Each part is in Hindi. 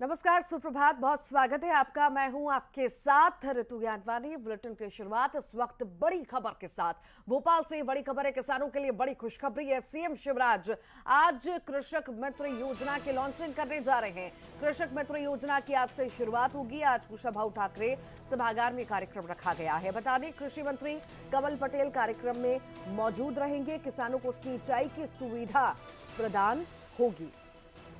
नमस्कार, सुप्रभात। बहुत स्वागत है आपका। मैं हूं आपके साथ ऋतु ज्ञानवानी। बुलेटिन की शुरुआत इस वक्त बड़ी खबर के साथ। भोपाल से बड़ी खबर है, किसानों के लिए बड़ी खुशखबरी है। सीएम शिवराज आज कृषक मित्र योजना की लॉन्चिंग करने जा रहे हैं। कृषक मित्र योजना की आज से शुरुआत होगी। आज कुशाभाऊ ठाकरे सभागार में कार्यक्रम रखा गया है। बता दें, कृषि मंत्री कमल पटेल कार्यक्रम में मौजूद रहेंगे। किसानों को सिंचाई की सुविधा प्रदान होगी,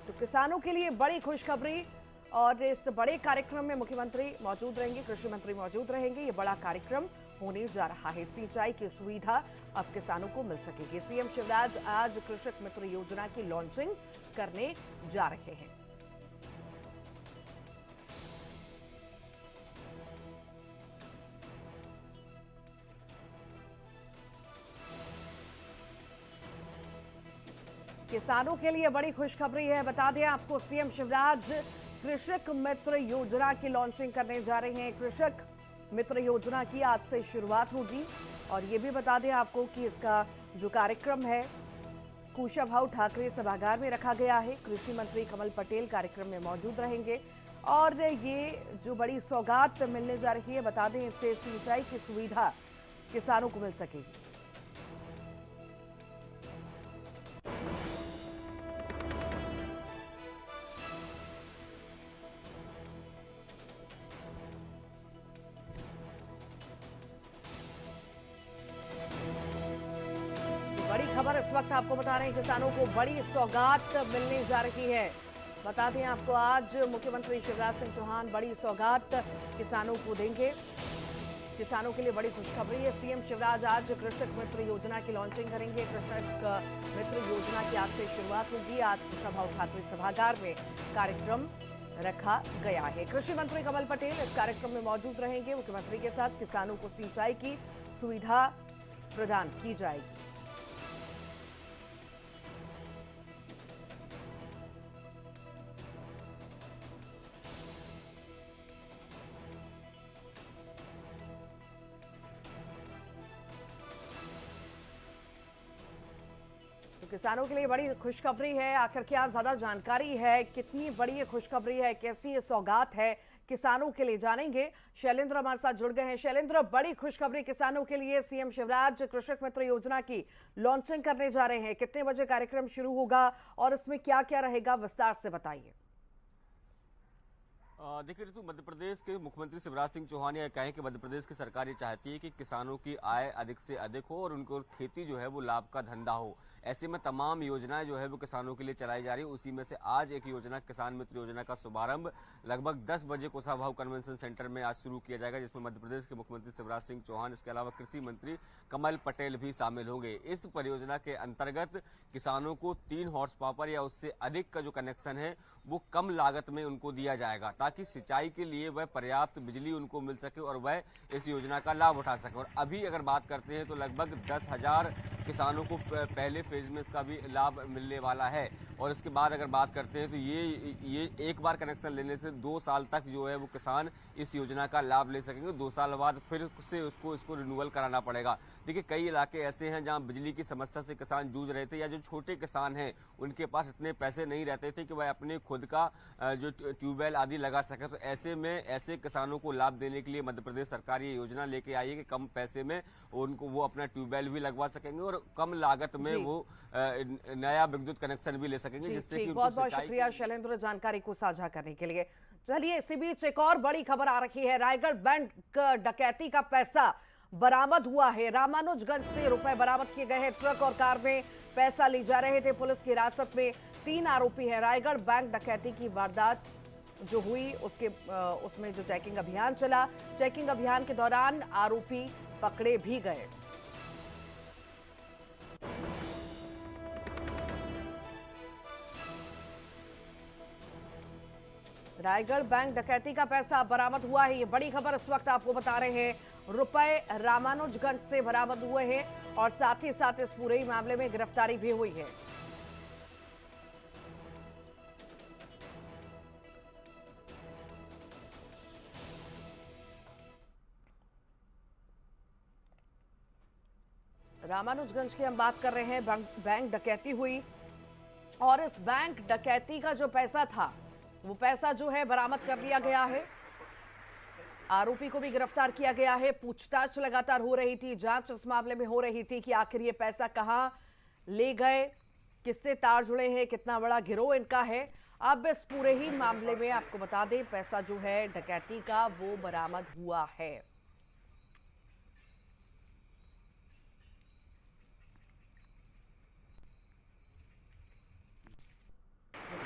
तो किसानों के लिए बड़ी खुशखबरी। और इस बड़े कार्यक्रम में मुख्यमंत्री मौजूद रहेंगे, कृषि मंत्री मौजूद रहेंगे। ये बड़ा कार्यक्रम होने जा रहा है। सिंचाई की सुविधा अब किसानों को मिल सकेगी। सीएम शिवराज आज कृषक मित्र योजना की लॉन्चिंग करने जा रहे हैं। किसानों के लिए बड़ी खुशखबरी है। बता दें आपको, सीएम शिवराज कृषक मित्र योजना की लॉन्चिंग करने जा रहे हैं। कृषक मित्र योजना की आज से शुरुआत होगी। और ये भी बता दें आपको कि इसका जो कार्यक्रम है कुशाभाऊ ठाकरे सभागार में रखा गया है। कृषि मंत्री कमल पटेल कार्यक्रम में मौजूद रहेंगे। और ये जो बड़ी सौगात मिलने जा रही है, बता दें, इससे सिंचाई की सुविधा किसानों को मिल सकेगी। बड़ी खबर इस वक्त आपको बता रहे हैं, किसानों को बड़ी सौगात मिलने जा रही है। बता दें आपको, आज मुख्यमंत्री शिवराज सिंह चौहान बड़ी सौगात किसानों को देंगे। किसानों के लिए बड़ी खुशखबरी है। सीएम शिवराज आज कृषक मित्र योजना की लॉन्चिंग करेंगे। कृषक मित्र योजना की आज से शुरुआत होगी। आज कुशाभाऊ ठाकरे सभागार में कार्यक्रम रखा गया है। कृषि मंत्री कमल पटेल इस कार्यक्रम में मौजूद रहेंगे। मुख्यमंत्री के साथ किसानों को सिंचाई की सुविधा प्रदान की जाएगी। किसानों के लिए बड़ी खुशखबरी है। आखिर क्या ज्यादा जानकारी है, कितनी बड़ी ये खुशखबरी है, कैसी ये सौगात है किसानों के लिए, जानेंगे। शैलेंद्र हमारे साथ जुड़ गए हैं। शैलेंद्र, बड़ी खुशखबरी किसानों के लिए। सीएम शिवराज कृषक मित्र योजना की लॉन्चिंग करने जा रहे हैं। कितने बजे कार्यक्रम शुरू होगा और इसमें क्या क्या रहेगा, विस्तार से बताइए। देखिए ऋतु, मध्य प्रदेश के मुख्यमंत्री शिवराज सिंह चौहान ये कहें कि मध्य प्रदेश की सरकार ये चाहती है कि किसानों की आय अधिक से अधिक हो और उनको खेती जो है वो लाभ का धंधा हो। ऐसे में तमाम योजनाएं जो है वो किसानों के लिए चलाई जा रही है। उसी में से आज एक योजना, किसान मित्र योजना का शुभारंभ लगभग 10 बजे कुशाभाऊ कन्वेंशन सेंटर में आज शुरू किया जाएगा, जिसमें मध्य प्रदेश के मुख्यमंत्री शिवराज सिंह चौहान, इसके अलावा कृषि मंत्री कमल पटेल भी शामिल होंगे। इस परियोजना के अंतर्गत किसानों को 3 हॉर्स पावर या उससे अधिक का जो कनेक्शन है वो कम लागत में उनको दिया जाएगा, ताकि सिंचाई के लिए वह पर्याप्त बिजली उनको मिल सके और वह इस योजना का लाभ उठा सके। और अभी अगर बात करते हैं तो लगभग 10,000 किसानों को पहले फेज में इसका भी लाभ मिलने वाला है। और इसके बाद अगर बात करते हैं तो ये एक बार कनेक्शन लेने से 2 साल तक जो है वो किसान इस योजना का लाभ ले सकेंगे। 2 साल बाद फिर से इसको रिन्यूअल कराना पड़ेगा। देखिए, कई इलाके ऐसे हैं जहां बिजली की समस्या से किसान जूझ रहे थे, या जो छोटे किसान हैं उनके पास इतने पैसे नहीं रहते थे कि वह अपने खुद का जो ट्यूबवेल आदि लगा सके। तो ऐसे में ऐसे किसानों को लाभ देने के लिए मध्य प्रदेश सरकार ये योजना लेके आई है कि कम पैसे में उनको वो अपना ट्यूबवेल भी लगवा सकेंगे और कम लागत में वो नया विद्युत कनेक्शन भी ले सकेंगे, जिससे कि बहुत बहुत शुक्रिया शैलेंद्र जानकारी को साझा करने के लिए। चलिए, इसी बीच एक और बड़ी खबर आ रही है। रायगढ़ बैंक डकैती का पैसा बरामद हुआ है। रामानुजगंज से रुपए बरामद किए गए हैं। ट्रक और कार में पैसा ले जा रहे थे। पुलिस की हिरासत में 3 आरोपी हैं। रायगढ़ बैंक डकैती की वारदात जो हुई उसमें जो चेकिंग अभियान चला, चेकिंग अभियान के दौरान आरोपी पकड़े भी गए। रायगढ़ बैंक डकैती का पैसा बरामद हुआ है। ये बड़ी खबर इस वक्त आपको बता रहे हैं। रुपए रामानुजगंज से बरामद हुए हैं और साथ ही साथ इस पूरे मामले में गिरफ्तारी भी हुई है। रामानुजगंज की हम बात कर रहे हैं। बैंक डकैती हुई और इस बैंक डकैती का जो पैसा था वो पैसा जो है बरामद कर लिया गया है। आरोपी को भी गिरफ्तार किया गया है। पूछताछ लगातार हो रही थी, जांच इस मामले में हो रही थी कि आखिर ये पैसा कहां ले गए, किससे तार जुड़े हैं, कितना बड़ा गिरोह इनका है। अब इस पूरे ही मामले में आपको बता दें, पैसा जो है डकैती का वो बरामद हुआ है।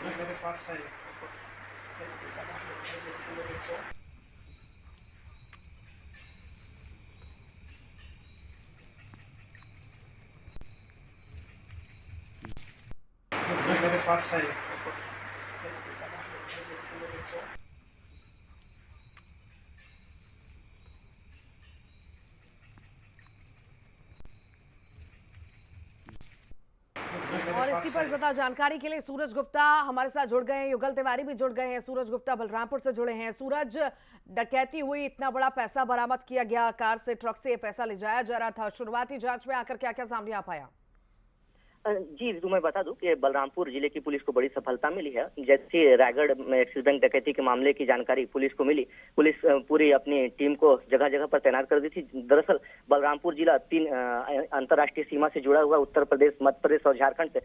मेरे पास है। मेरे पास है। और इसी पर ज्यादा जानकारी के लिए सूरज गुप्ता हमारे साथ जुड़ गए हैं, युगल तिवारी भी जुड़ गए हैं। सूरज गुप्ता बलरामपुर से जुड़े हैं। सूरज, डकैती हुई, इतना बड़ा पैसा बरामद किया गया, कार से ट्रक से ये पैसा ले जाया जा रहा था, शुरुआती जांच में आकर क्या क्या सामने आ पाया? जी तो मैं बता दूं कि बलरामपुर जिले की पुलिस को बड़ी सफलता मिली है। जैसे रायगढ़ में एक्सिस बैंक डकैती के मामले की जानकारी पुलिस को मिली, पुलिस पूरी अपनी टीम को जगह जगह पर तैनात कर दी थी। दरअसल बलरामपुर जिला 3 अंतर्राष्ट्रीय सीमा से जुड़ा हुआ, उत्तर प्रदेश, मध्य प्रदेश और झारखंड से।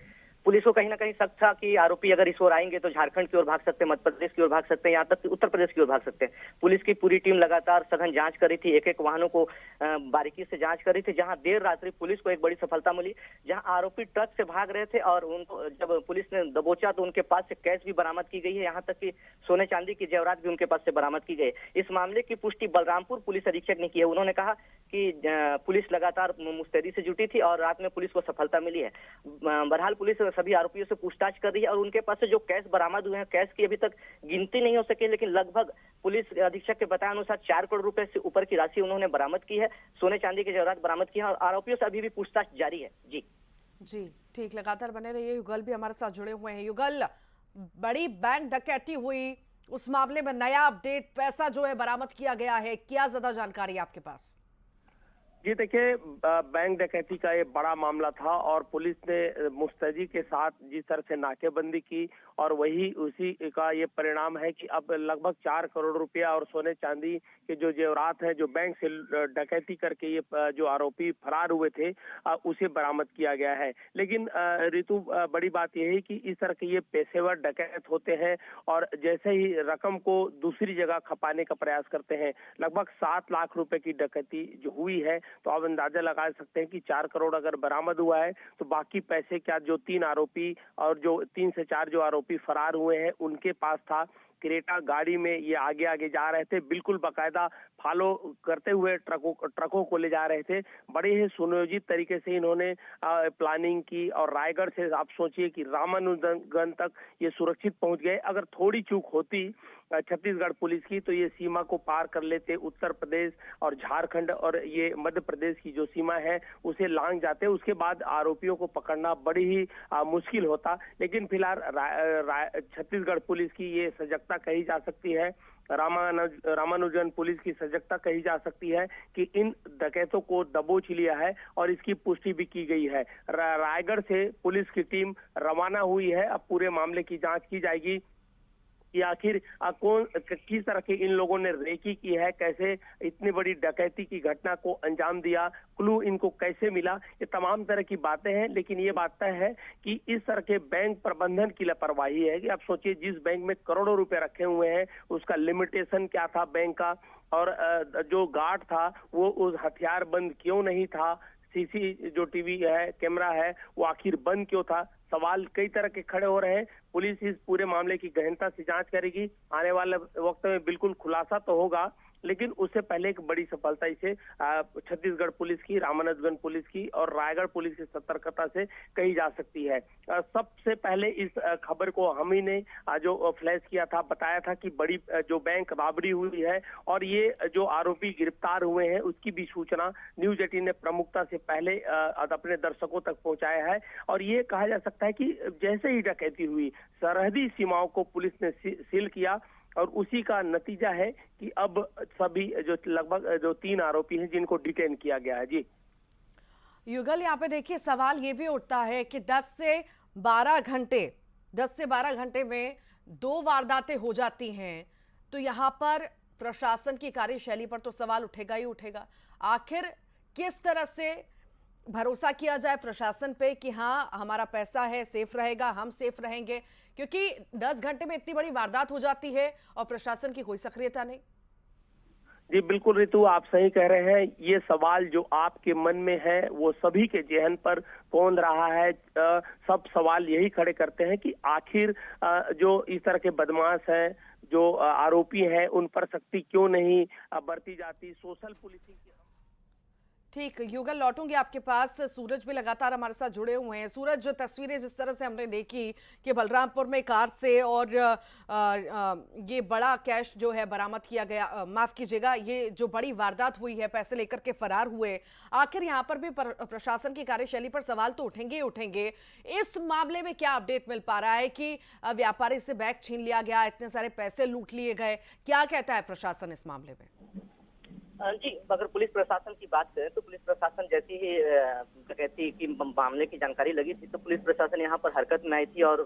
पुलिस को कहीं ना कहीं शक था कि आरोपी अगर इस ओर आएंगे तो झारखंड की ओर भाग सकते हैं, मध्य प्रदेश की ओर भाग सकते हैं, यहाँ तक कि उत्तर प्रदेश की ओर भाग सकते हैं। पुलिस की पूरी टीम लगातार सघन जांच कर रही थी, एक एक वाहनों को बारीकी से जांच कर रही थी। जहां देर रात्रि पुलिस को एक बड़ी सफलता मिली, जहां आरोपी ट्रक से भाग रहे थे और उनको जब पुलिस ने दबोचा तो उनके पास से कैश भी बरामद की गई है, यहाँ तक कि सोने चांदी की जेवरात भी उनके पास से बरामद की गई। इस मामले की पुष्टि बलरामपुर पुलिस अधीक्षक ने की है। उन्होंने कहा कि पुलिस लगातार मुस्तैदी से जुटी थी और रात में पुलिस को सफलता मिली है। बहरहाल पुलिस सभी आरोपियों से पूछताछ कर रही है और उनके पास से जो कैश बरामद हुए हैं, कैश की अभी तक गिनती नहीं हो सकी, लेकिन लगभग पुलिस अधीक्षक के बताए अनुसार 4 करोड़ रुपए से ऊपर की राशि उन्होंने बरामद की है। सोने चांदी की जेवरात बरामद की है और आरोपियों से अभी भी पूछताछ जारी है। जी ठीक, लगातार बने रहिए। युगल भी हमारे साथ जुड़े हुए हैं। युगल, बड़ी बैंक डकैती हुई, उस मामले में नया अपडेट, पैसा जो है बरामद किया गया है, क्या ज्यादा जानकारी है आपके पास? जी देखिए, बैंक डकैती का ये बड़ा मामला था और पुलिस ने मुस्तैदी के साथ जिस तरह से नाकेबंदी की और वही उसी का ये परिणाम है कि अब लगभग 4 करोड़ रुपया और सोने चांदी के जो जेवरात हैं, जो बैंक से डकैती करके ये जो आरोपी फरार हुए थे, उसे बरामद किया गया है। लेकिन ऋतु, बड़ी बात यह है कि इस तरह के ये पेशेवर डकैत होते हैं और जैसे ही रकम को दूसरी जगह खपाने का प्रयास करते हैं। लगभग 7 लाख रुपए की डकैती जो हुई है, तो आप अंदाजा लगा सकते हैं कि 4 करोड़ अगर बरामद हुआ है तो बाकी पैसे क्या, जो 3 आरोपी और जो 3 से 4 जो आरोपी फरार हुए हैं उनके पास था। क्रेटा गाड़ी में ये आगे आगे जा रहे थे, बिल्कुल बाकायदा फॉलो करते हुए ट्रकों को ले जा रहे थे। बड़े ही सुनियोजित तरीके से इन्होंने प्लानिंग की और रायगढ़ से आप सोचिए कि रामानुजगंज तक ये सुरक्षित पहुंच गए। अगर थोड़ी चूक होती छत्तीसगढ़ पुलिस की तो ये सीमा को पार कर लेते, उत्तर प्रदेश और झारखंड और ये मध्य प्रदेश की जो सीमा है उसे लांघ जाते। उसके बाद आरोपियों को पकड़ना बड़ी ही मुश्किल होता। लेकिन फिलहाल छत्तीसगढ़ पुलिस की ये सजगता कही जा सकती है, रामानुजन पुलिस की सजगता कही जा सकती है कि इन डकैतों को दबोच लिया है और इसकी पुष्टि भी की गई है। रायगढ़ से पुलिस की टीम रवाना हुई है। अब पूरे मामले की जांच की जाएगी कि आखिर कौन किस तरह के इन लोगों ने रेकी की है, कैसे इतनी बड़ी डकैती की घटना को अंजाम दिया, क्लू इनको कैसे मिला, ये तमाम तरह की बातें हैं। लेकिन ये बात तय है कि इस तरह के बैंक प्रबंधन की लापरवाही है कि आप सोचिए, जिस बैंक में करोड़ों रुपए रखे हुए हैं उसका लिमिटेशन क्या था बैंक का, और जो गार्ड था वो उस हथियार बंद क्यों नहीं था, सीसी जो टीवी है, कैमरा है, वो आखिर बंद क्यों था। सवाल कई तरह के खड़े हो रहे हैं। पुलिस इस पूरे मामले की गहनता से जांच करेगी। आने वाले वक्त में बिल्कुल खुलासा तो होगा, लेकिन उससे पहले एक बड़ी सफलता इसे छत्तीसगढ़ पुलिस की, रामानुजगंज पुलिस की और रायगढ़ पुलिस की सतर्कता से कही जा सकती है। सबसे पहले इस खबर को हम ही ने जो फ्लैश किया था, बताया था कि बड़ी जो बैंक राबड़ी हुई है और ये जो आरोपी गिरफ्तार हुए हैं उसकी भी सूचना न्यूज 18 ने प्रमुखता से पहले अपने दर्शकों तक पहुंचाया है। और ये कहा जा सकता है कि जैसे ही डकैती हुई, सरहदी सीमाओं को पुलिस ने सील किया और उसी का नतीजा है कि अब सभी जो लगभग जो 3 आरोपी हैं जिनको डिटेन किया गया है। जी युगल, यहाँ पे देखिए सवाल ये भी उठता है कि 10 से 12 घंटे में दो वारदातें हो जाती हैं तो यहाँ पर प्रशासन की कार्यशैली पर तो सवाल उठेगा ही उठेगा। आखिर किस तरह से भरोसा किया जाए प्रशासन पे कि हाँ हमारा पैसा है, सेफ रहेगा, हम सेफ रहेंगे, क्योंकि 10 घंटे में इतनी बड़ी वारदात हो जाती है और प्रशासन की कोई सक्रियता नहीं। जी बिल्कुल रितु, आप सही कह रहे हैं। ये सवाल जो आपके मन में है वो सभी के जेहन पर पौंध रहा है। सब सवाल यही खड़े करते हैं कि आखिर जो इस तरह के बदमाश हैं, जो आरोपी हैं, उन पर सख्ती क्यों नहीं बरती जाती। सोशल पुलिसिंग की ठीक, युगल लौटूंगी आपके पास। सूरज भी लगातार हमारे साथ जुड़े हुए हैं। सूरज, जो तस्वीरें जिस तरह से हमने देखी कि बलरामपुर में कार से और ये बड़ा कैश जो है बरामद किया गया, माफ कीजिएगा, ये जो बड़ी वारदात हुई है, पैसे लेकर के फरार हुए, आखिर यहाँ पर भी प्रशासन की कार्यशैली पर सवाल तो उठेंगे ही उठेंगे। इस मामले में क्या अपडेट मिल पा रहा है कि व्यापारी से बैग छीन लिया गया, इतने सारे पैसे लूट लिए गए, क्या कहता है प्रशासन इस मामले में? जी, अगर पुलिस प्रशासन की बात करें तो पुलिस प्रशासन जैसी ही डकैती की मामले की जानकारी लगी थी तो पुलिस प्रशासन यहाँ पर हरकत में आई थी और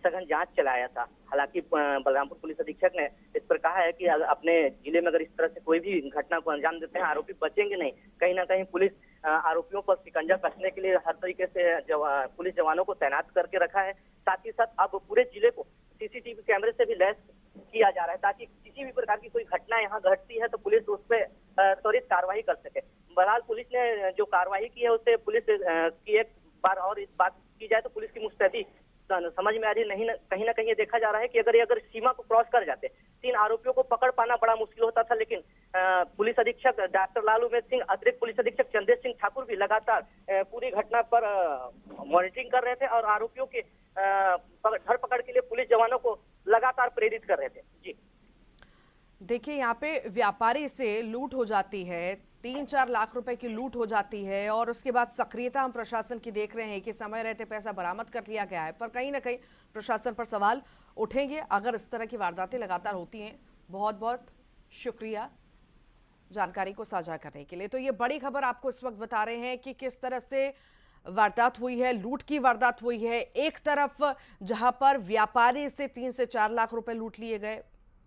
सघन जांच चलाया था। हालांकि बलरामपुर पुलिस अधीक्षक ने इस पर कहा है कि अपने जिले में अगर इस तरह से कोई भी घटना को अंजाम देते हैं, आरोपी बचेंगे नहीं। कहीं ना कहीं पुलिस आरोपियों पर शिकंजा कसने के लिए हर तरीके से पुलिस जवानों को तैनात करके रखा है। साथ ही साथ अब पूरे जिले को सीसीटीवी कैमरे से भी लैस किया जा रहा है ताकि किसी भी प्रकार की कोई घटना यहाँ घटती है तो पुलिस उस पर त्वरित कार्रवाई कर सके। बहरहाल पुलिस ने जो कार्रवाई की है उससे पुलिस की एक बार और इस बात की जाए तो पुलिस की मुस्तैदी समझ में आ रही नहीं। कहीं ना कहीं ये देखा जा रहा है कि अगर सीमा को क्रॉस कर जाते, 3 आरोपियों को पकड़ पाना बड़ा मुश्किल होता था, लेकिन पुलिस अधीक्षक डॉक्टर लालू में सिंह, अतिरिक्त पुलिस अधीक्षक चंदेश सिंह ठाकुर भी लगातार पूरी घटना पर मॉनिटरिंग कर रहे थे और आरोपियों के धरपकड़ के लिए पुलिस जवानों को लगातार प्रेरित कर रहे थे। जी देखिए, यहाँ पे व्यापारी से लूट हो जाती है, 3-4 लाख रुपए की लूट हो जाती है और उसके बाद सक्रियता हम प्रशासन की देख रहे हैं कि समय रहते पैसा बरामद कर लिया गया है, पर कहीं ना कहीं प्रशासन पर सवाल उठेंगे अगर इस तरह की वारदातें लगातार होती हैं। बहुत बहुत शुक्रिया जानकारी को साझा करने के लिए। तो ये बड़ी खबर आपको इस वक्त बता रहे हैं कि किस तरह से वारदात हुई है, लूट की वारदात हुई है। एक तरफ जहां पर व्यापारी से 3 से 4 लाख रुपए लूट लिए गए,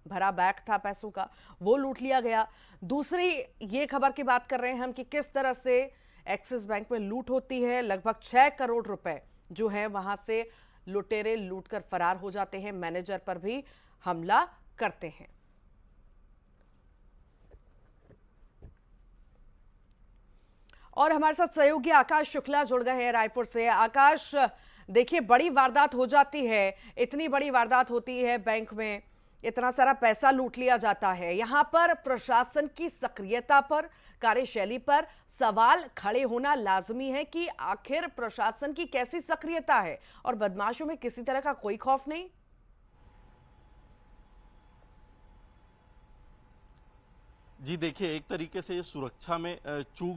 भरा बैग था पैसों का, वो लूट लिया गया। दूसरी ये खबर की बात कर रहे हैं हम कि किस तरह से एक्सिस बैंक में लूट होती है। लगभग 6 करोड़ रुपए जो है वहां से लुटेरे लूटकर फरार हो जाते हैं, मैनेजर पर भी हमला करते हैं। और हमारे साथ सहयोगी आकाश शुक्ला जुड़ गए हैं रायपुर से। आकाश, देखिए, बड़ी वारदात हो जाती है, इतनी बड़ी वारदात होती है, बैंक में इतना सारा पैसा लूट लिया जाता है, यहां पर प्रशासन की सक्रियता पर, कार्यशैली पर सवाल खड़े होना लाजमी है कि आखिर प्रशासन की कैसी सक्रियता है और बदमाशों में किसी तरह का कोई खौफ नहीं। जी देखिए, एक तरीके से ये सुरक्षा में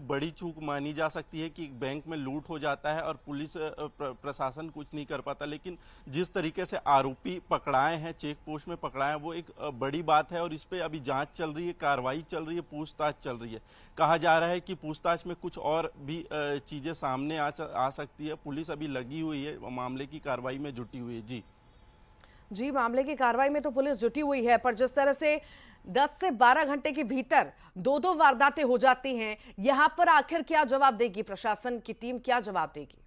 बड़ी चूक मानी जा सकती है कि बैंक में लूट हो जाता है और पुलिस प्रशासन कुछ नहीं कर पाता, लेकिन जिस तरीके से आरोपी पकड़ाए हैं, चेक पोस्ट में पकड़ाए हैं, वो एक बड़ी बात है और इस पे अभी जांच चल रही है, कार्रवाई चल रही है, पूछताछ चल रही है। कहा जा रहा है कि पूछताछ में कुछ और भी चीजें सामने आ सकती है। पुलिस अभी लगी हुई है, मामले की कार्रवाई में जुटी हुई है। जी, मामले की कार्रवाई में तो पुलिस जुटी हुई है, पर जिस तरह से 10 से 12 घंटे के भीतर 2-2 वारदातें हो जाती हैं, यहां पर आखिर क्या जवाब देगी प्रशासन की टीम, क्या जवाब देगी?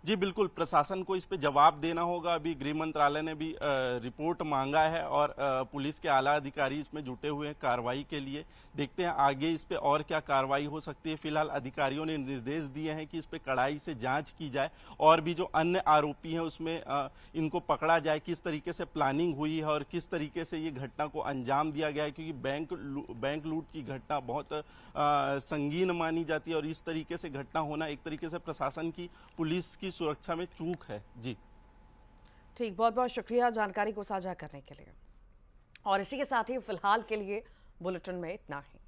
जी बिल्कुल, प्रशासन को इस पे जवाब देना होगा। अभी गृह मंत्रालय ने भी रिपोर्ट मांगा है और पुलिस के आला अधिकारी इसमें जुटे हुए हैं कार्रवाई के लिए। देखते हैं आगे इस पे और क्या कार्रवाई हो सकती है। फिलहाल अधिकारियों ने निर्देश दिए हैं कि इस पे कड़ाई से जांच की जाए और भी जो अन्य आरोपी हैं उसमें इनको पकड़ा जाए, किस तरीके से प्लानिंग हुई है और किस तरीके से ये घटना को अंजाम दिया गया है, क्योंकि बैंक लूट की घटना बहुत संगीन मानी जाती है और इस तरीके से घटना होना एक तरीके से प्रशासन की, पुलिस की सुरक्षा में चूक है। जी ठीक, बहुत बहुत शुक्रिया जानकारी को साझा करने के लिए। और इसी के साथ ही फिलहाल के लिए बुलेटिन में इतना ही।